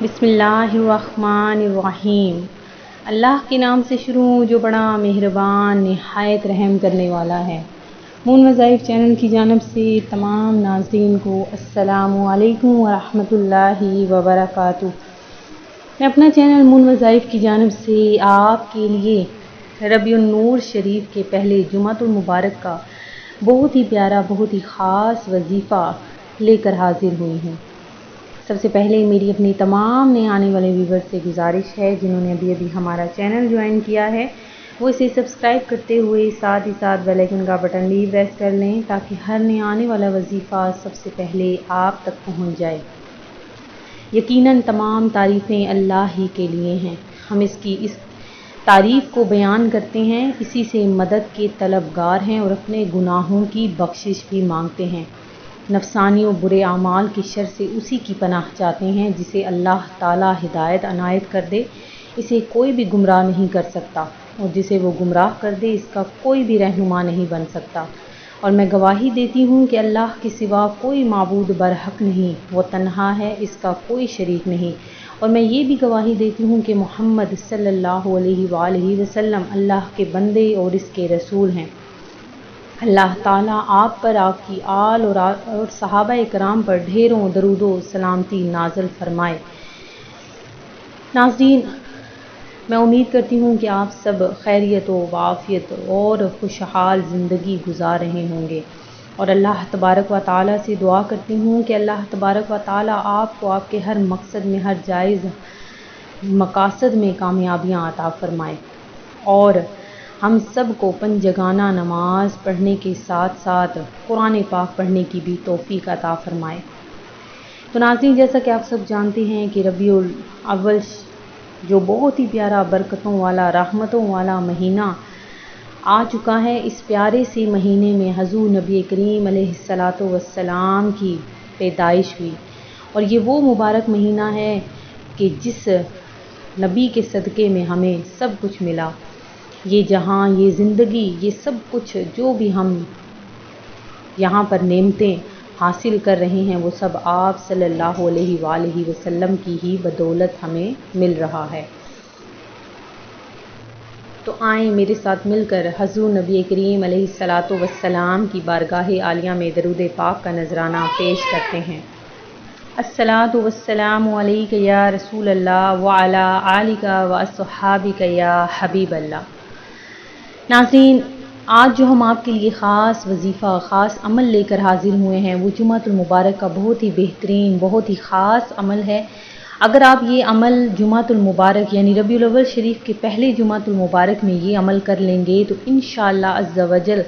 بسم اللہ الرحمن الرحیم۔ اللہ کے نام سے شروع جو بڑا مہربان نہایت رحم کرنے والا ہے۔ مون وظائف چینل کی جانب سے تمام ناظرین کو السلام علیکم ورحمۃ اللہ وبرکاتہ۔ میں اپنا چینل مون وظائف کی جانب سے آپ کے لیے ربیع النور شریف کے پہلے جمعۃ المبارک کا بہت ہی پیارا بہت ہی خاص وظیفہ لے کر حاضر ہوئی ہوں۔ سب سے پہلے میری اپنی تمام نئے آنے والے ویور سے گزارش ہے جنہوں نے ابھی ہمارا چینل جوائن کیا ہے وہ اسے سبسکرائب کرتے ہوئے ساتھ ہی ساتھ بیل آئیکن کا بٹن بھی پریس کر لیں تاکہ ہر نئے آنے والا وظیفہ سب سے پہلے آپ تک پہنچ جائے۔ یقیناً تمام تعریفیں اللہ ہی کے لیے ہیں۔ ہم اس تعریف کو بیان کرتے ہیں، اسی سے مدد کے طلبگار ہیں اور اپنے گناہوں کی بخشش بھی مانگتے ہیں۔ نفسانی و برے اعمال کی شر سے اسی کی پناہ چاہتے ہیں جسے اللہ تعالیٰ ہدایت عنایت کر دے، اسے کوئی بھی گمراہ نہیں کر سکتا، اور جسے وہ گمراہ کر دے اس کا کوئی بھی رہنما نہیں بن سکتا۔ اور میں گواہی دیتی ہوں کہ اللہ کے سوا کوئی معبود برحق نہیں، وہ تنہا ہے، اس کا کوئی شریک نہیں۔ اور میں یہ بھی گواہی دیتی ہوں کہ محمد صلی اللہ علیہ وآلہ وسلم اللہ کے بندے اور اس کے رسول ہیں۔ اللہ تعالیٰ آپ پر، آپ کی آل اور صحابہ کرام پر ڈھیروں درود و سلامتی نازل فرمائے۔ ناظرین، میں امید کرتی ہوں کہ آپ سب خیریت و عافیت اور خوشحال زندگی گزار رہے ہوں گے، اور اللہ تبارک و تعالیٰ سے دعا کرتی ہوں کہ اللہ تبارک و تعالیٰ آپ کو آپ کے ہر مقصد میں، ہر جائز مقاصد میں کامیابیاں عطا فرمائے، اور ہم سب کو پنجگانہ نماز پڑھنے کے ساتھ ساتھ قرآن پاک پڑھنے کی بھی توفیق عطا فرمائے۔ تو ناظرین، جیسا کہ آپ سب جانتے ہیں کہ ربیع الاول جو بہت ہی پیارا برکتوں والا رحمتوں والا مہینہ آ چکا ہے، اس پیارے سے مہینے میں حضور نبی کریم علیہ الصلاۃ والسلام کی پیدائش ہوئی، اور یہ وہ مبارک مہینہ ہے کہ جس نبی کے صدقے میں ہمیں سب کچھ ملا۔ یہ جہاں، یہ زندگی، یہ سب کچھ جو بھی ہم یہاں پر نعمتیں حاصل کر رہے ہیں وہ سب آپ صلی اللہ علیہ وآلہ وسلم کی ہی بدولت ہمیں مل رہا ہے۔ تو آئیں میرے ساتھ مل کر حضور نبی کریم علیہ الصلاۃ والسلام کی بارگاہ عالیہ میں درود پاک کا نذرانہ پیش کرتے ہیں۔ الصلاۃ والسلام علیک یا رسول اللہ وعلی آلک واصحابک یا حبیب اللہ۔ ناظرین، آج جو ہم آپ کے لیے خاص وظیفہ، خاص عمل لے کر حاضر ہوئے ہیں وہ جمعۃ المبارک کا بہت ہی بہترین، بہت ہی خاص عمل ہے۔ اگر آپ یہ عمل جمعۃ المبارک یعنی ربیع الاول شریف کے پہلے جمعۃ المبارک میں یہ عمل کر لیں گے تو انشاءاللہ عز و جل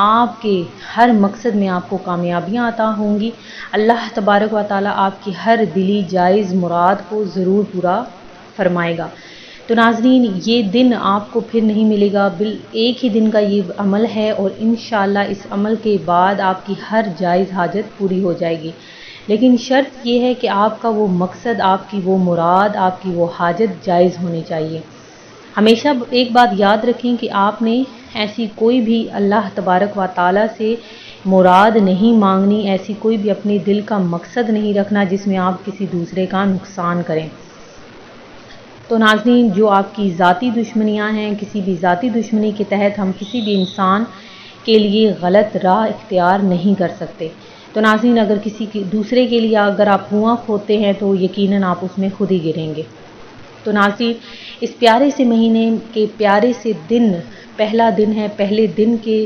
آپ کے ہر مقصد میں آپ کو کامیابیاں عطا ہوں گی۔ اللہ تبارک و تعالیٰ آپ کی ہر دلی جائز مراد کو ضرور پورا فرمائے گا۔ تو ناظرین، یہ دن آپ کو پھر نہیں ملے گا، ایک ہی دن کا یہ عمل ہے، اور انشاءاللہ اس عمل کے بعد آپ کی ہر جائز حاجت پوری ہو جائے گی۔ لیکن شرط یہ ہے کہ آپ کا وہ مقصد، آپ کی وہ مراد، آپ کی وہ حاجت جائز ہونی چاہیے۔ ہمیشہ ایک بات یاد رکھیں کہ آپ نے ایسی کوئی بھی اللہ تبارک و تعالیٰ سے مراد نہیں مانگنی، ایسی کوئی بھی اپنے دل کا مقصد نہیں رکھنا جس میں آپ کسی دوسرے کا نقصان کریں۔ تو ناظرین، جو آپ کی ذاتی دشمنیاں ہیں، کسی بھی ذاتی دشمنی کے تحت ہم کسی بھی انسان کے لیے غلط راہ اختیار نہیں کر سکتے۔ تو ناظرین، اگر کسی دوسرے کے لیے اگر آپ کنواں کھودتے ہیں تو یقیناً آپ اس میں خود ہی گریں گے۔ تو ناظرین، اس پیارے سے مہینے کے پیارے سے دن، پہلا دن ہے، پہلے دن کے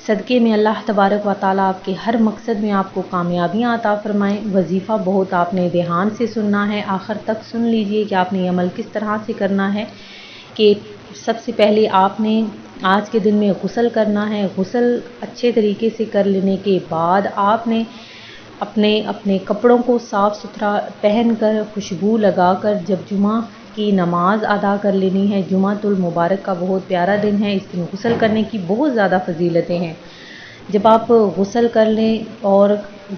صدقے میں اللہ تبارک و تعالیٰ آپ کے ہر مقصد میں آپ کو کامیابیاں عطا فرمائیں۔ وظیفہ بہت آپ نے دھیان سے سننا ہے، آخر تک سن لیجئے کہ آپ نے یہ عمل کس طرح سے کرنا ہے۔ کہ سب سے پہلے آپ نے آج کے دن میں غسل کرنا ہے۔ غسل اچھے طریقے سے کر لینے کے بعد آپ نے اپنے کپڑوں کو صاف ستھرا پہن کر، خوشبو لگا کر جب جمعہ کی نماز ادا کر لینی ہے۔ جمعۃ المبارک کا بہت پیارا دن ہے، اس دن غسل کرنے کی بہت زیادہ فضیلتیں ہیں۔ جب آپ غسل کر لیں اور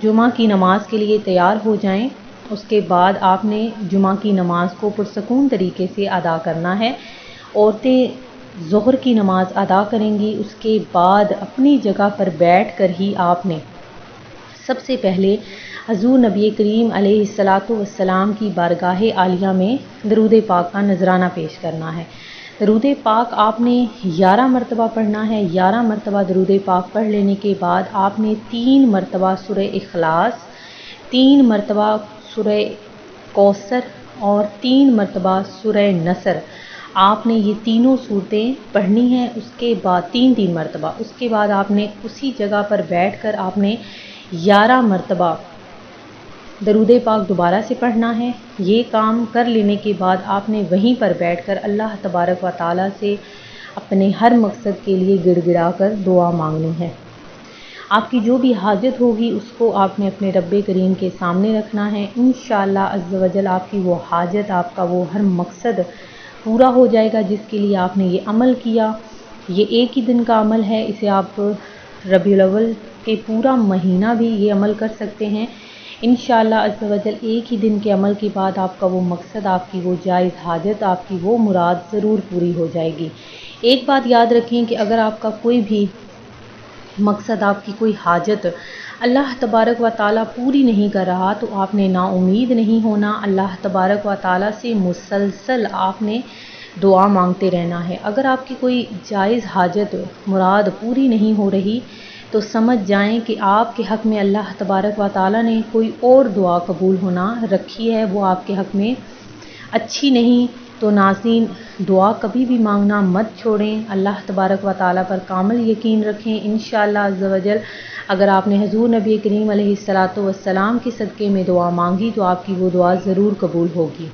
جمعہ کی نماز کے لیے تیار ہو جائیں، اس کے بعد آپ نے جمعہ کی نماز کو پرسکون طریقے سے ادا کرنا ہے۔ عورتیں ظہر کی نماز ادا کریں گی، اس کے بعد اپنی جگہ پر بیٹھ کر ہی آپ نے سب سے پہلے حضور نبی کریم علیہ الصلاۃ والسلام کی بارگاہ عالیہ میں درود پاک کا نذرانہ پیش کرنا ہے۔ درود پاک آپ نے 11 مرتبہ پڑھنا ہے۔ 11 مرتبہ درود پاک پڑھ لینے کے بعد آپ نے 3 مرتبہ سورہ اخلاص، 3 مرتبہ سورہ کوثر اور 3 مرتبہ سورہ نصر، آپ نے یہ تینوں صورتیں پڑھنی ہیں۔ اس کے بعد 3 مرتبہ، اس کے بعد آپ نے اسی جگہ پر بیٹھ کر آپ نے 11 مرتبہ درود پاک دوبارہ سے پڑھنا ہے۔ یہ کام کر لینے کے بعد آپ نے وہیں پر بیٹھ کر اللہ تبارک و تعالیٰ سے اپنے ہر مقصد کے لیے گڑ گڑا کر دعا مانگنی ہے۔ آپ کی جو بھی حاجت ہوگی اس کو آپ نے اپنے رب کریم کے سامنے رکھنا ہے۔ انشاءاللہ عز و جل آپ کی وہ حاجت، آپ کا وہ ہر مقصد پورا ہو جائے گا جس کے لیے آپ نے یہ عمل کیا۔ یہ ایک ہی دن کا عمل ہے، اسے آپ ربیع الاول کے پورا مہینہ بھی یہ عمل کر سکتے ہیں۔ انشاءاللہ عز و جل ایک ہی دن کے عمل کے بعد آپ کا وہ مقصد، آپ کی وہ جائز حاجت، آپ کی وہ مراد ضرور پوری ہو جائے گی۔ ایک بات یاد رکھیں کہ اگر آپ کا کوئی بھی مقصد، آپ کی کوئی حاجت اللہ تبارک و تعالیٰ پوری نہیں کر رہا تو آپ نے نا امید نہیں ہونا۔ اللہ تبارک و تعالیٰ سے مسلسل آپ نے دعا مانگتے رہنا ہے۔ اگر آپ کی کوئی جائز حاجت مراد پوری نہیں ہو رہی تو سمجھ جائیں کہ آپ کے حق میں اللہ تبارک و تعالیٰ نے کوئی اور دعا قبول ہونا رکھی ہے، وہ آپ کے حق میں اچھی نہیں۔ تو ناظرین، دعا کبھی بھی مانگنا مت چھوڑیں، اللہ تبارک و تعالیٰ پر کامل یقین رکھیں۔ انشاءاللہ عز و جل اگر آپ نے حضور نبی کریم علیہ الصلاۃ والسلام کے صدقے میں دعا مانگی تو آپ کی وہ دعا ضرور قبول ہوگی۔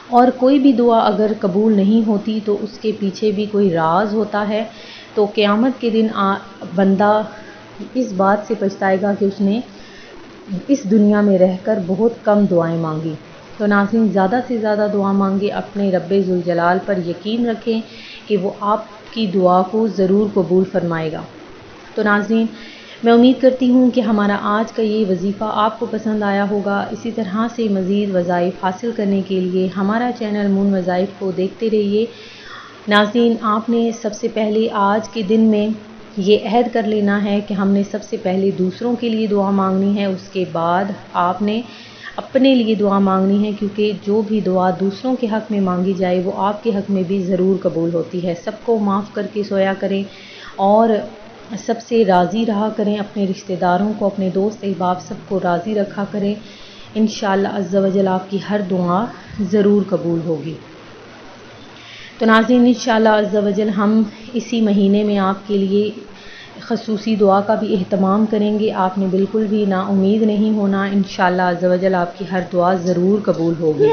اور کوئی بھی دعا اگر قبول نہیں ہوتی تو اس کے پیچھے بھی کوئی راز ہوتا ہے، تو قیامت کے دن بندہ اس بات سے پچھتائے گا کہ اس نے اس دنیا میں رہ کر بہت کم دعائیں مانگی۔ تو ناظرین، زیادہ سے زیادہ دعا مانگے، اپنے رب ذوالجلال پر یقین رکھیں کہ وہ آپ کی دعا کو ضرور قبول فرمائے گا۔ تو ناظرین، میں امید کرتی ہوں کہ ہمارا آج کا یہ وظیفہ آپ کو پسند آیا ہوگا۔ اسی طرح سے مزید وظائف حاصل کرنے کے لیے ہمارا چینل مون وظائف کو دیکھتے رہیے۔ ناظرین، آپ نے سب سے پہلے آج کے دن میں یہ عہد کر لینا ہے کہ ہم نے سب سے پہلے دوسروں کے لیے دعا مانگنی ہے، اس کے بعد آپ نے اپنے لیے دعا مانگنی ہے، کیونکہ جو بھی دعا دوسروں کے حق میں مانگی جائے وہ آپ کے حق میں بھی ضرور قبول ہوتی ہے۔ سب کو معاف کر کے سویا کریں اور سب سے راضی رہا کریں، اپنے رشتہ داروں کو، اپنے دوست احباب سب کو راضی رکھا کریں۔ انشاءاللہ عز و جل آپ کی ہر دعا ضرور قبول ہوگی۔ تو ناظرین، انشاءاللہ عز و جل ہم اسی مہینے میں آپ کے لیے خصوصی دعا کا بھی اہتمام کریں گے۔ آپ نے بالکل بھی نا امید نہیں ہونا، انشاءاللہ عز و جل آپ کی ہر دعا ضرور قبول ہوگی۔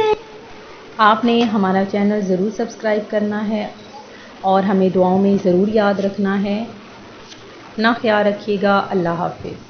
آپ نے ہمارا چینل ضرور سبسکرائب کرنا ہے اور ہمیں دعاؤں میں ضرور یاد رکھنا ہے۔ اپنا خیال رکھیے گا۔ اللہ حافظ۔